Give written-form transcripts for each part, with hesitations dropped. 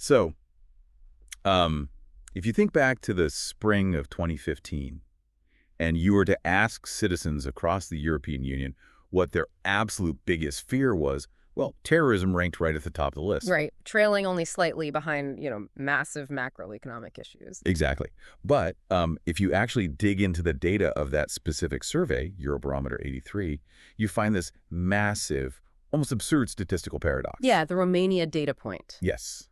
So, if you think back to the spring of 2015, and you were to ask citizens across the European Union what their absolute biggest fear was, well, terrorism ranked right at the top of the list. Right. Trailing only slightly behind, massive macroeconomic issues. Exactly. But if you actually dig into the data of that specific survey, Eurobarometer 83, you find this massive, almost absurd statistical paradox. Yeah, the Romania data point. Yes.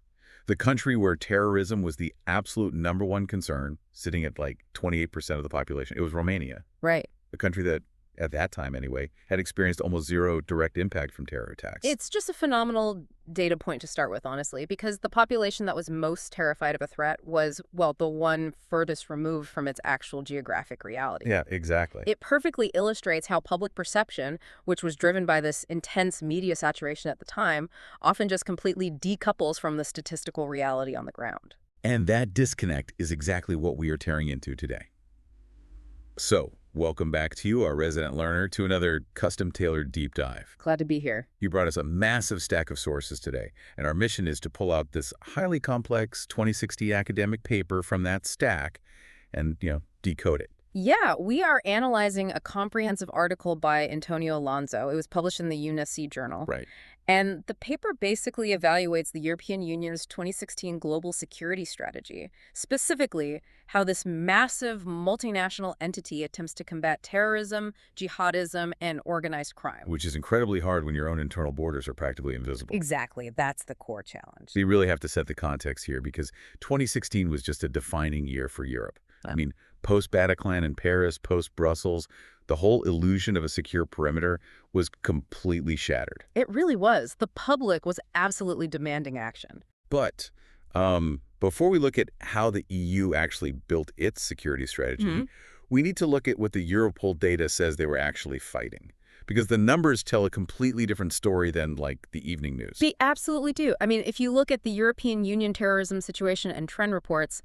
The country where terrorism was the absolute #1 concern, sitting at like 28% of the population, it was Romania. Right. A country that, at that time anyway, had experienced almost zero direct impact from terror attacks. It's just a phenomenal data point to start with, honestly, because the population that was most terrified of a threat was, well, the one furthest removed from its actual geographic reality. Yeah, exactly. It perfectly illustrates how public perception, which was driven by this intense media saturation at the time, often just completely decouples from the statistical reality on the ground. And that disconnect is exactly what we are tearing into today. So, welcome back to you, our resident learner, to another custom-tailored deep dive. Glad to be here. You brought us a massive stack of sources today, and our mission is to pull out this highly complex 2060 academic paper from that stack and, decode it. Yeah, we are analyzing a comprehensive article by Antonio Alonso. It was published in the UNSC Journal. Right. And the paper basically evaluates the European Union's 2016 global security strategy, specifically how this massive multinational entity attempts to combat terrorism, jihadism, and organized crime. Which is incredibly hard when your own internal borders are practically invisible. Exactly. That's the core challenge. So you really have to set the context here because 2016 was just a defining year for Europe. I mean, post-Bataclan in Paris, post-Brussels, the whole illusion of a secure perimeter was completely shattered. It really was. The public was absolutely demanding action. But before we look at how the EU actually built its security strategy, we need to look at what the Europol data says they were actually fighting. Because the numbers tell a completely different story than, like, the evening news. They absolutely do. I mean, if you look at the European Union terrorism situation and trend reports,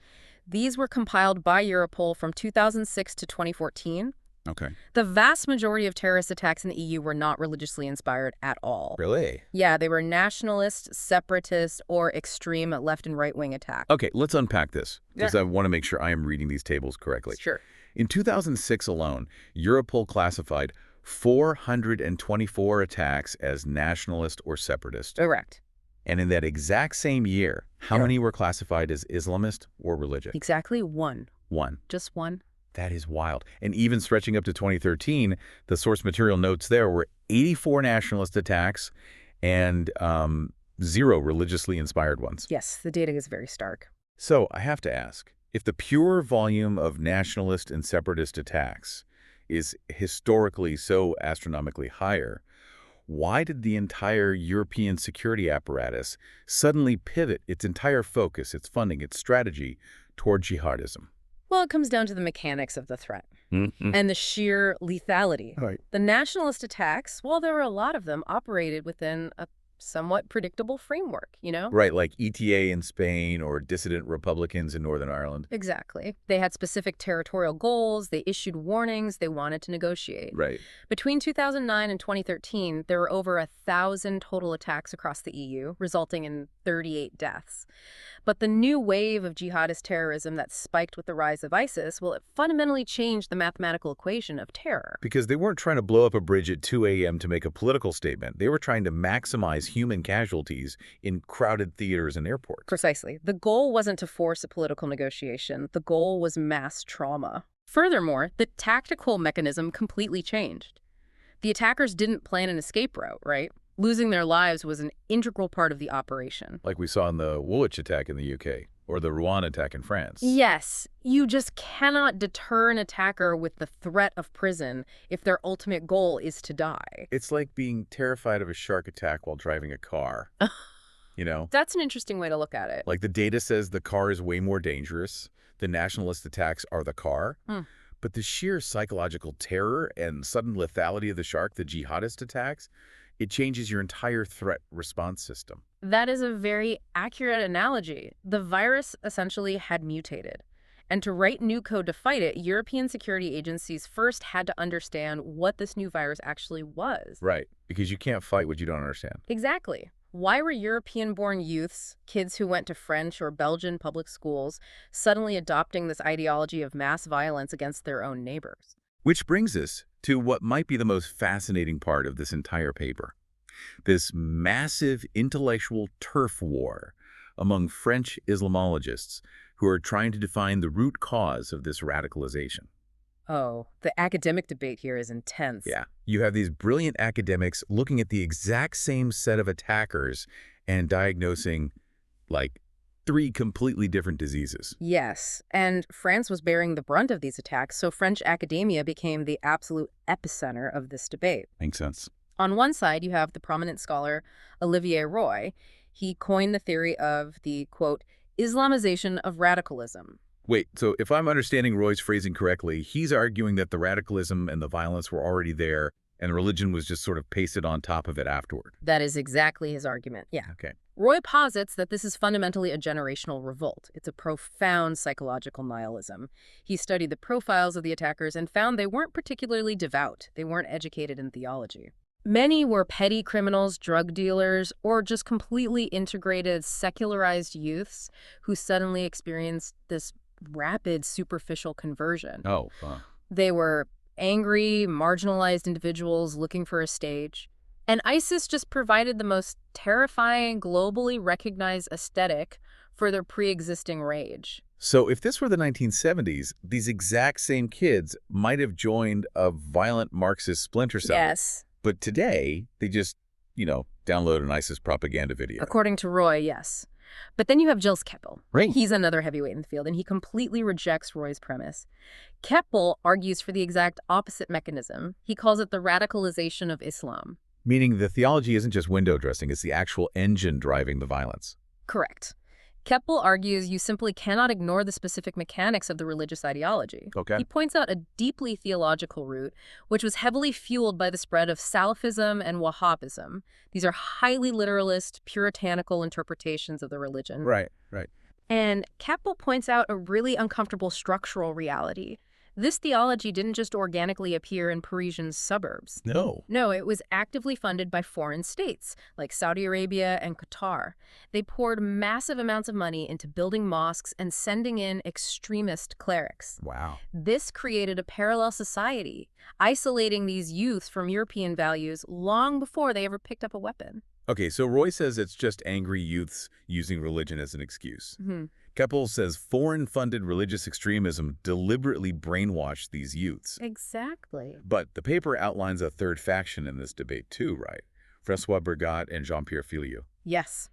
these were compiled by Europol from 2006 to 2014. Okay. The vast majority of terrorist attacks in the EU were not religiously inspired at all. Really? Yeah, they were nationalist, separatist, or extreme left and right-wing attacks. Okay, let's unpack this, because I want to make sure I am reading these tables correctly. Sure. In 2006 alone, Europol classified 424 attacks as nationalist or separatist. Correct. And in that exact same year, how many were classified as Islamist or religious? Exactly one. One. Just one. That is wild. And even stretching up to 2013, the source material notes there were 84 nationalist attacks and 0 religiously inspired ones. Yes, the data is very stark. So I have to ask, if the pure volume of nationalist and separatist attacks is historically so astronomically higher, why did the entire European security apparatus suddenly pivot its entire focus, its funding, its strategy toward jihadism? Well, it comes down to the mechanics of the threat and the sheer lethality. Right. The nationalist attacks, well, there were a lot of them, operated within a somewhat predictable framework, Right, like ETA in Spain or dissident Republicans in Northern Ireland. Exactly. They had specific territorial goals, they issued warnings, they wanted to negotiate. Right. Between 2009 and 2013, there were over 1,000 total attacks across the EU, resulting in 38 deaths. But the new wave of jihadist terrorism that spiked with the rise of ISIS, well, it fundamentally changed the mathematical equation of terror. Because they weren't trying to blow up a bridge at 2 a.m. to make a political statement. They were trying to maximize human casualties in crowded theaters and airports. Precisely. The goal wasn't to force a political negotiation. The goal was mass trauma. Furthermore, the tactical mechanism completely changed. The attackers didn't plan an escape route, right? Losing their lives was an integral part of the operation. Like we saw in the Woolwich attack in the UK or the Rouen attack in France. Yes, you just cannot deter an attacker with the threat of prison if their ultimate goal is to die. It's like being terrified of a shark attack while driving a car. That's an interesting way to look at it. Like the data says the car is way more dangerous. The nationalist attacks are the car. But the sheer psychological terror and sudden lethality of the shark, the jihadist attacks, it changes your entire threat response system. That is a very accurate analogy. The virus essentially had mutated. And to write new code to fight it, European security agencies first had to understand what this new virus actually was. Right, because you can't fight what you don't understand. Exactly. Why were European-born youths, kids who went to French or Belgian public schools, suddenly adopting this ideology of mass violence against their own neighbors? Which brings us to what might be the most fascinating part of this entire paper. This massive intellectual turf war among French Islamologists who are trying to define the root cause of this radicalization. Oh, the academic debate here is intense. Yeah, you have these brilliant academics looking at the exact same set of attackers and diagnosing, like, 3 completely different diseases. Yes, and France was bearing the brunt of these attacks, so French academia became the absolute epicenter of this debate. Makes sense. On one side, you have the prominent scholar Olivier Roy. He coined the theory of the, quote, Islamization of radicalism. Wait, so if I'm understanding Roy's phrasing correctly, he's arguing that the radicalism and the violence were already there, and religion was just sort of pasted on top of it afterward. That is exactly his argument, yeah. Okay. Roy posits that this is fundamentally a generational revolt. It's a profound psychological nihilism. He studied the profiles of the attackers and found they weren't particularly devout. They weren't educated in theology. Many were petty criminals, drug dealers, or just completely integrated, secularized youths who suddenly experienced this rapid, superficial conversion. Oh, They were angry, marginalized individuals looking for a stage. And ISIS just provided the most terrifying, globally recognized aesthetic for their pre-existing rage. So if this were the 1970s, these exact same kids might have joined a violent Marxist splinter cell. Yes. But today, they just, download an ISIS propaganda video. According to Roy, yes. But then you have Gilles Kepel. Right. He's another heavyweight in the field, and he completely rejects Roy's premise. Kepel argues for the exact opposite mechanism. He calls it the radicalization of Islam. Meaning the theology isn't just window dressing, it's the actual engine driving the violence. Correct. Keppel argues you simply cannot ignore the specific mechanics of the religious ideology. Okay. He points out a deeply theological root, which was heavily fueled by the spread of Salafism and Wahhabism. These are highly literalist, puritanical interpretations of the religion. Right. And Keppel points out a really uncomfortable structural reality. This theology didn't just organically appear in Parisian suburbs. No. No, it was actively funded by foreign states, like Saudi Arabia and Qatar. They poured massive amounts of money into building mosques and sending in extremist clerics. Wow. This created a parallel society, isolating these youths from European values long before they ever picked up a weapon. Okay, so Roy says it's just angry youths using religion as an excuse. Keppel says foreign-funded religious extremism deliberately brainwashed these youths. Exactly. But the paper outlines a third faction in this debate too, right? François Bergat and Jean-Pierre Filiu. Yes.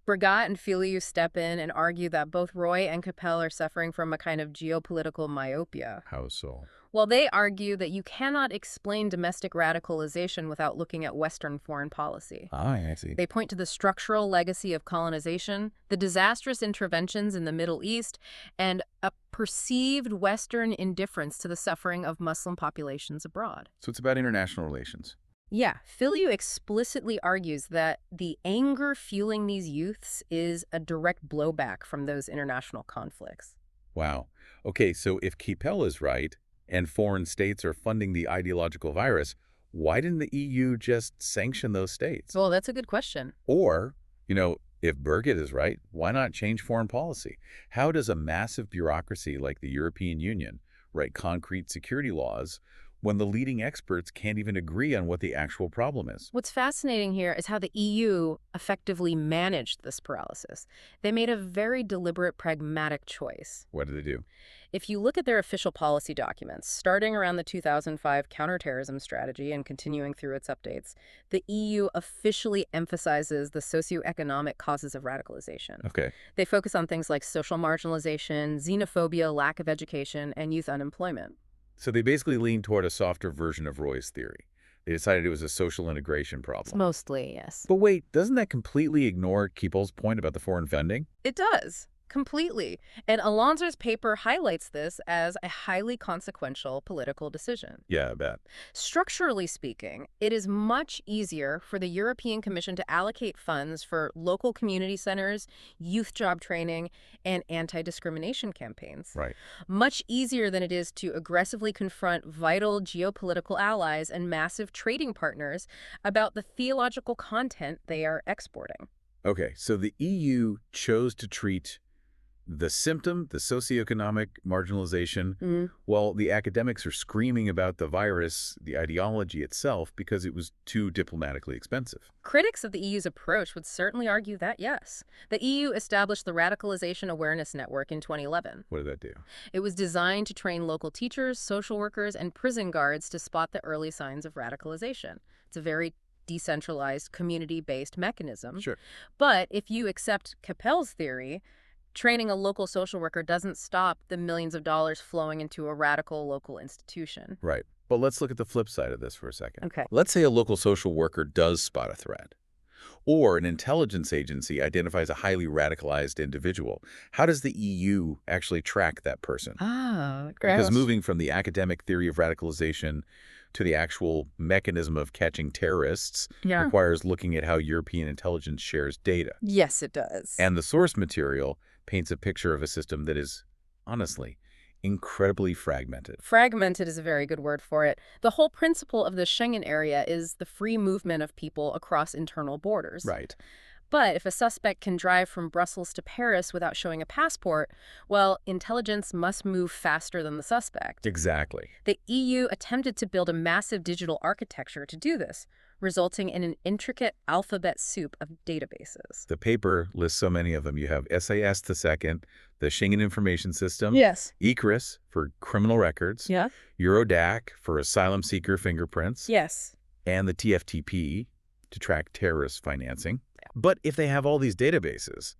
Bergat and Filiu step in and argue that both Roy and Keppel are suffering from a kind of geopolitical myopia. How so? Well, they argue that you cannot explain domestic radicalization without looking at Western foreign policy. I see. They point to the structural legacy of colonization, the disastrous interventions in the Middle East, and a perceived Western indifference to the suffering of Muslim populations abroad. So it's about international relations. Yeah, Filiu explicitly argues that the anger fueling these youths is a direct blowback from those international conflicts. Wow. Okay, so if Keppel is right, and foreign states are funding the ideological virus, why didn't the EU just sanction those states? Well, that's a good question. Or, if Bergat is right, why not change foreign policy? How does a massive bureaucracy like the European Union write concrete security laws when the leading experts can't even agree on what the actual problem is? What's fascinating here is how the EU effectively managed this paralysis. They made a very deliberate, pragmatic choice. What did they do? If you look at their official policy documents, starting around the 2005 counterterrorism strategy and continuing through its updates, the EU officially emphasizes the socioeconomic causes of radicalization. Okay. They focus on things like social marginalization, xenophobia, lack of education, and youth unemployment. So they basically leaned toward a softer version of Roy's theory. They decided it was a social integration problem. Mostly, yes. But wait, doesn't that completely ignore Keppel's point about the foreign funding? It does. Completely. And Alonso's paper highlights this as a highly consequential political decision. Yeah, I bet. Structurally speaking, it is much easier for the European Commission to allocate funds for local community centers, youth job training, and anti-discrimination campaigns. Right. Much easier than it is to aggressively confront vital geopolitical allies and massive trading partners about the theological content they are exporting. Okay, so the EU chose to treat the symptom, the socioeconomic marginalization, while the academics are screaming about the virus, the ideology itself, because it was too diplomatically expensive. Critics of the EU's approach would certainly argue that, yes. The EU established the Radicalization Awareness Network in 2011. What did that do? It was designed to train local teachers, social workers, and prison guards to spot the early signs of radicalization. It's a very decentralized, community-based mechanism. Sure. But if you accept Capel's theory, training a local social worker doesn't stop the millions of dollars flowing into a radical local institution. Right. But let's look at the flip side of this for a second. Okay. Let's say a local social worker does spot a threat, or an intelligence agency identifies a highly radicalized individual. How does the EU actually track that person? Because moving from the academic theory of radicalization to the actual mechanism of catching terrorists requires looking at how European intelligence shares data. Yes, it does. And the source material paints a picture of a system that is, honestly, incredibly fragmented. Fragmented is a very good word for it. The whole principle of the Schengen area is the free movement of people across internal borders. Right. But if a suspect can drive from Brussels to Paris without showing a passport, well, intelligence must move faster than the suspect. Exactly. The EU attempted to build a massive digital architecture to do this, resulting in an intricate alphabet soup of databases. The paper lists so many of them. You have SAS the second, the Schengen Information System, Yes. ECRIS for criminal records, Yeah? Eurodac for asylum seeker fingerprints, Yes. and the TFTP to track terrorist financing. But if they have all these databases,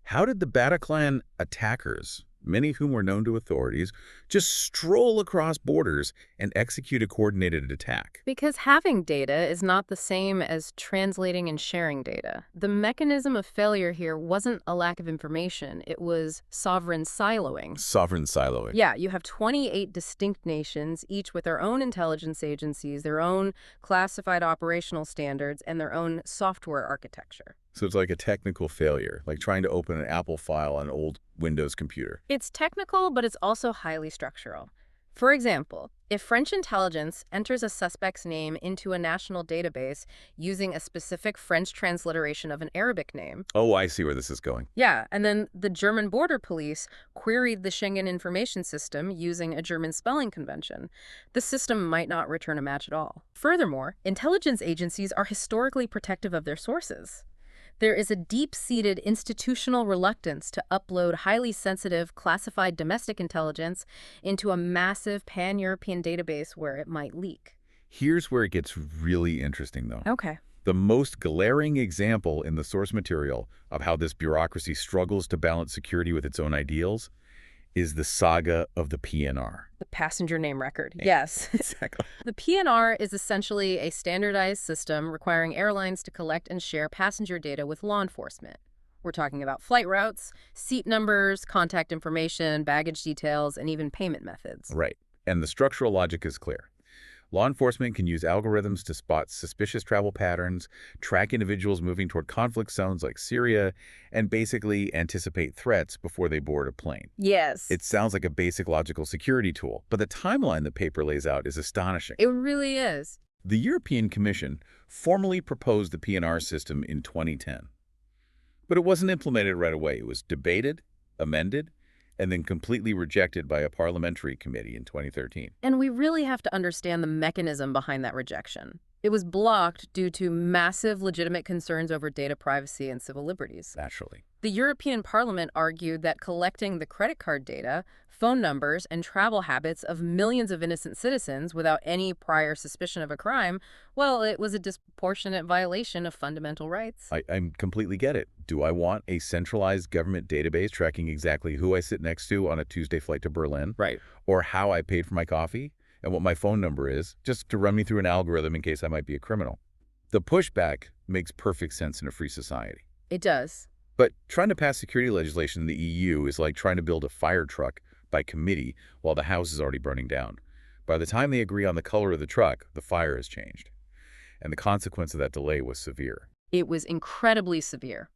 how did the Bataclan attackers, many of whom were known to authorities, just stroll across borders and execute a coordinated attack? Because having data is not the same as translating and sharing data. The mechanism of failure here wasn't a lack of information, it was sovereign siloing. Sovereign siloing. Yeah, you have 28 distinct nations, each with their own intelligence agencies, their own classified operational standards, and their own software architecture. So it's like a technical failure, like trying to open an Apple file on an old Windows computer. It's technical, but it's also highly structural. For example, if French intelligence enters a suspect's name into a national database using a specific French transliteration of an Arabic name. Oh, I see where this is going. Yeah, and then the German border police queried the Schengen information system using a German spelling convention. The system might not return a match at all. Furthermore, intelligence agencies are historically protective of their sources. There is a deep-seated institutional reluctance to upload highly sensitive, classified domestic intelligence into a massive pan-European database where it might leak. Here's where it gets really interesting, though. Okay. The most glaring example in the source material of how this bureaucracy struggles to balance security with its own ideals is the saga of the PNR. The passenger name record. Yes. Exactly. The PNR is essentially a standardized system requiring airlines to collect and share passenger data with law enforcement. We're talking about flight routes, seat numbers, contact information, baggage details, and even payment methods. Right. And the structural logic is clear. Law enforcement can use algorithms to spot suspicious travel patterns, track individuals moving toward conflict zones like Syria, and basically anticipate threats before they board a plane. Yes. It sounds like a basic logical security tool, but the timeline the paper lays out is astonishing. It really is. The European Commission formally proposed the PNR system in 2010. But it wasn't implemented right away. It was debated, amended, and then completely rejected by a parliamentary committee in 2013. And we really have to understand the mechanism behind that rejection. It was blocked due to massive legitimate concerns over data privacy and civil liberties. Naturally. The European Parliament argued that collecting the credit card data, phone numbers, and travel habits of millions of innocent citizens without any prior suspicion of a crime, well, it was a disproportionate violation of fundamental rights. I completely get it. Do I want a centralized government database tracking exactly who I sit next to on a Tuesday flight to Berlin? Right. Or how I paid for my coffee? And what my phone number is, just to run me through an algorithm in case I might be a criminal? The pushback makes perfect sense in a free society. It does. But trying to pass security legislation in the EU is like trying to build a fire truck by committee while the house is already burning down. By the time they agree on the color of the truck, the fire has changed. And the consequence of that delay was severe. It was incredibly severe.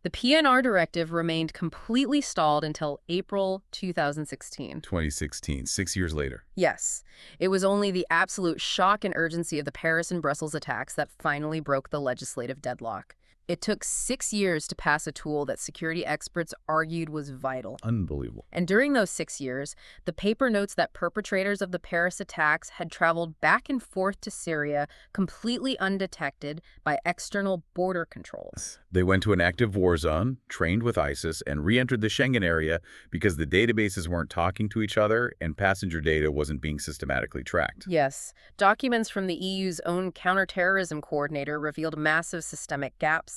The PNR directive remained completely stalled until April 2016. 2016, 6 years later. Yes, it was only the absolute shock and urgency of the Paris and Brussels attacks that finally broke the legislative deadlock. It took 6 years to pass a tool that security experts argued was vital. Unbelievable. And during those 6 years, the paper notes that perpetrators of the Paris attacks had traveled back and forth to Syria completely undetected by external border controls. They went to an active war zone, trained with ISIS, and re-entered the Schengen area because the databases weren't talking to each other and passenger data wasn't being systematically tracked. Yes, documents from the EU's own counterterrorism coordinator revealed massive systemic gaps.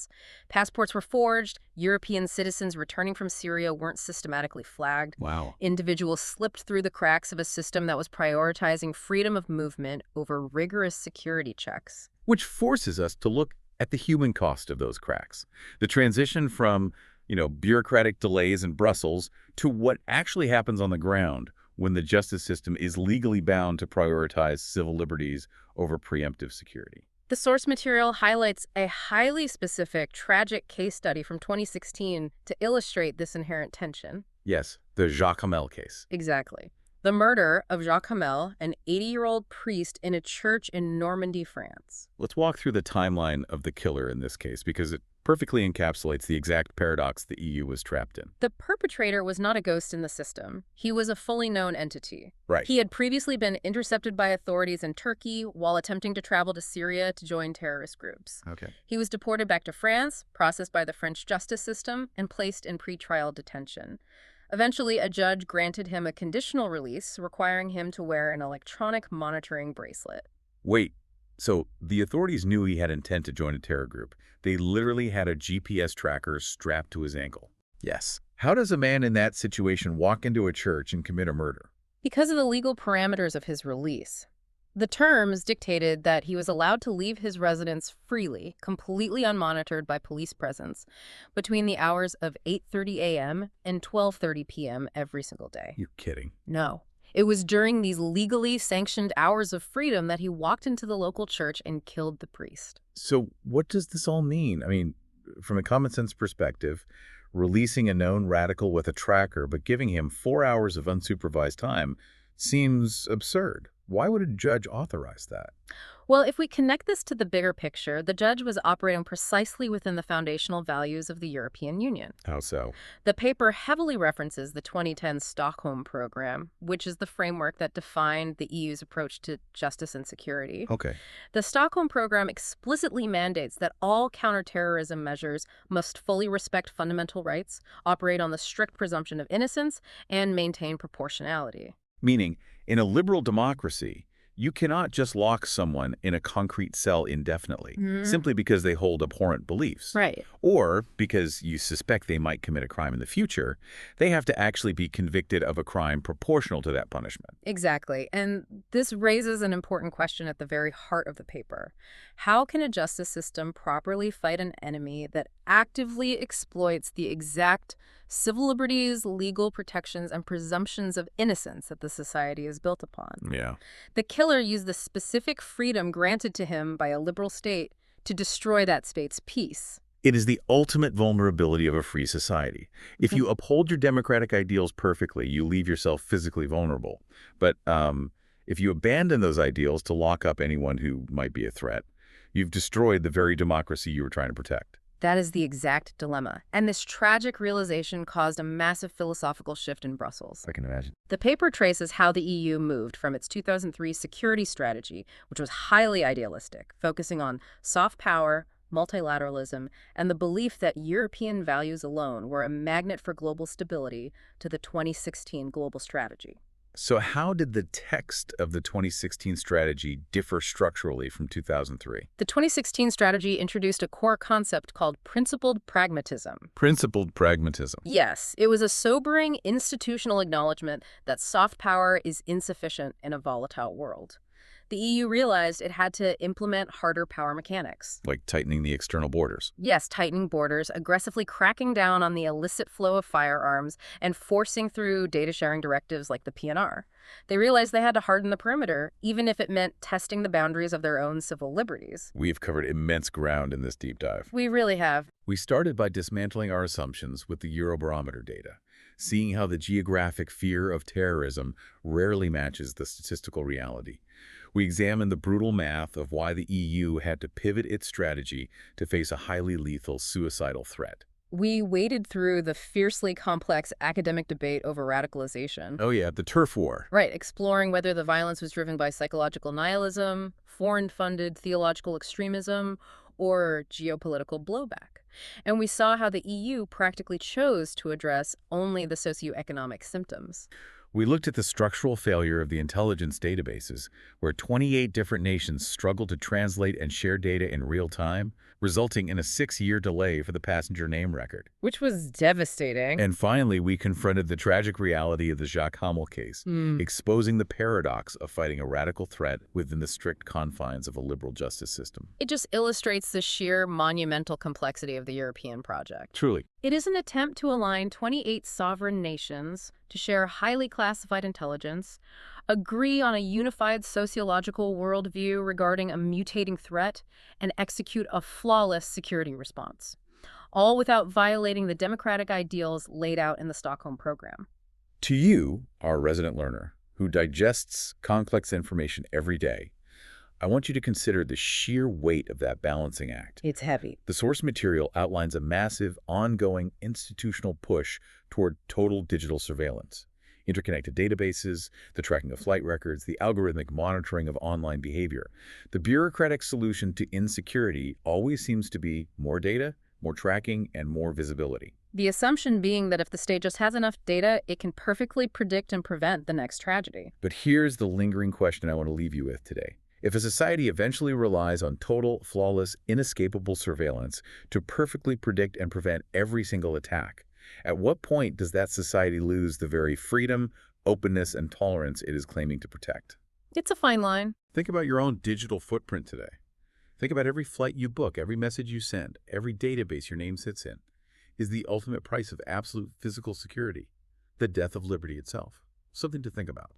Passports were forged, European citizens returning from Syria weren't systematically flagged. Wow. Individuals slipped through the cracks of a system that was prioritizing freedom of movement over rigorous security checks. Which forces us to look at the human cost of those cracks. The transition from, bureaucratic delays in Brussels to what actually happens on the ground when the justice system is legally bound to prioritize civil liberties over preemptive security. The source material highlights a highly specific, tragic case study from 2016 to illustrate this inherent tension. Yes, the Jacques Hamel case. Exactly. The murder of Jacques Hamel, an 80-year-old priest in a church in Normandy, France. Let's walk through the timeline of the killer in this case because it perfectly encapsulates the exact paradox the EU was trapped in. The perpetrator was not a ghost in the system. He was a fully known entity. Right. He had previously been intercepted by authorities in Turkey while attempting to travel to Syria to join terrorist groups. Okay. He was deported back to France, processed by the French justice system, and placed in pretrial detention. Eventually, a judge granted him a conditional release, requiring him to wear an electronic monitoring bracelet. Wait, so the authorities knew he had intent to join a terror group. They literally had a GPS tracker strapped to his ankle. Yes. How does a man in that situation walk into a church and commit a murder? Because of the legal parameters of his release. The terms dictated that he was allowed to leave his residence freely, completely unmonitored by police presence, between the hours of 8:30 a.m. and 12:30 p.m. every single day. You're kidding. No. It was during these legally sanctioned hours of freedom that he walked into the local church and killed the priest. So what does this all mean? I mean, from a common sense perspective, releasing a known radical with a tracker but giving him 4 hours of unsupervised time seems absurd. Why would a judge authorize that? Well, if we connect this to the bigger picture, the judge was operating precisely within the foundational values of the European Union. How so? The paper heavily references the 2010 Stockholm Program, which is the framework that defined the EU's approach to justice and security. Okay. The Stockholm Program explicitly mandates that all counterterrorism measures must fully respect fundamental rights, operate on the strict presumption of innocence, and maintain proportionality. Meaning, in a liberal democracy, you cannot just lock someone in a concrete cell indefinitely, simply because they hold abhorrent beliefs. Right. Or because you suspect they might commit a crime in the future. They have to actually be convicted of a crime proportional to that punishment. Exactly. And this raises an important question at the very heart of the paper. How can a justice system properly fight an enemy that actively exploits the exact civil liberties, legal protections, and presumptions of innocence that the society is built upon? Yeah. The killer used the specific freedom granted to him by a liberal state to destroy that state's peace. It is the ultimate vulnerability of a free society. If you uphold your democratic ideals perfectly, you leave yourself physically vulnerable. But if you abandon those ideals to lock up anyone who might be a threat, you've destroyed the very democracy you were trying to protect. That is the exact dilemma. And this tragic realization caused a massive philosophical shift in Brussels. I can imagine. The paper traces how the EU moved from its 2003 security strategy, which was highly idealistic, focusing on soft power, multilateralism, and the belief that European values alone were a magnet for global stability, to the 2016 global strategy. So how did the text of the 2016 strategy differ structurally from 2003? The 2016 strategy introduced a core concept called principled pragmatism. Principled pragmatism. Yes, it was a sobering institutional acknowledgement that soft power is insufficient in a volatile world. The EU realized it had to implement harder power mechanics. Like tightening the external borders. Yes, tightening borders, aggressively cracking down on the illicit flow of firearms, and forcing through data-sharing directives like the PNR. They realized they had to harden the perimeter, even if it meant testing the boundaries of their own civil liberties. We've covered immense ground in this deep dive. We really have. We started by dismantling our assumptions with the Eurobarometer data, seeing how the geographic fear of terrorism rarely matches the statistical reality. We examined the brutal math of why the EU had to pivot its strategy to face a highly lethal suicidal threat. We waded through the fiercely complex academic debate over radicalization. Oh yeah, the turf war. Right, exploring whether the violence was driven by psychological nihilism, foreign-funded theological extremism, or geopolitical blowback. And we saw how the EU practically chose to address only the socioeconomic symptoms. We looked at the structural failure of the intelligence databases, where 28 different nations struggled to translate and share data in real time, resulting in a 6-year delay for the passenger name record. Which was devastating. And finally, we confronted the tragic reality of the Jacques Hamel case, exposing the paradox of fighting a radical threat within the strict confines of a liberal justice system. It just illustrates the sheer monumental complexity of the European project. Truly. It is an attempt to align 28 sovereign nations to share highly classified intelligence, agree on a unified sociological worldview regarding a mutating threat, and execute a flawless security response, all without violating the democratic ideals laid out in the Stockholm Program. To you, our resident learner, who digests complex information every day, I want you to consider the sheer weight of that balancing act. It's heavy. The source material outlines a massive, ongoing institutional push toward total digital surveillance. Interconnected databases, the tracking of flight records, the algorithmic monitoring of online behavior. The bureaucratic solution to insecurity always seems to be more data, more tracking, and more visibility. The assumption being that if the state just has enough data, it can perfectly predict and prevent the next tragedy. But here's the lingering question I want to leave you with today. If a society eventually relies on total, flawless, inescapable surveillance to perfectly predict and prevent every single attack, at what point does that society lose the very freedom, openness, and tolerance it is claiming to protect? It's a fine line. Think about your own digital footprint today. Think about every flight you book, every message you send, every database your name sits in. Is the ultimate price of absolute physical security the death of liberty itself? Something to think about.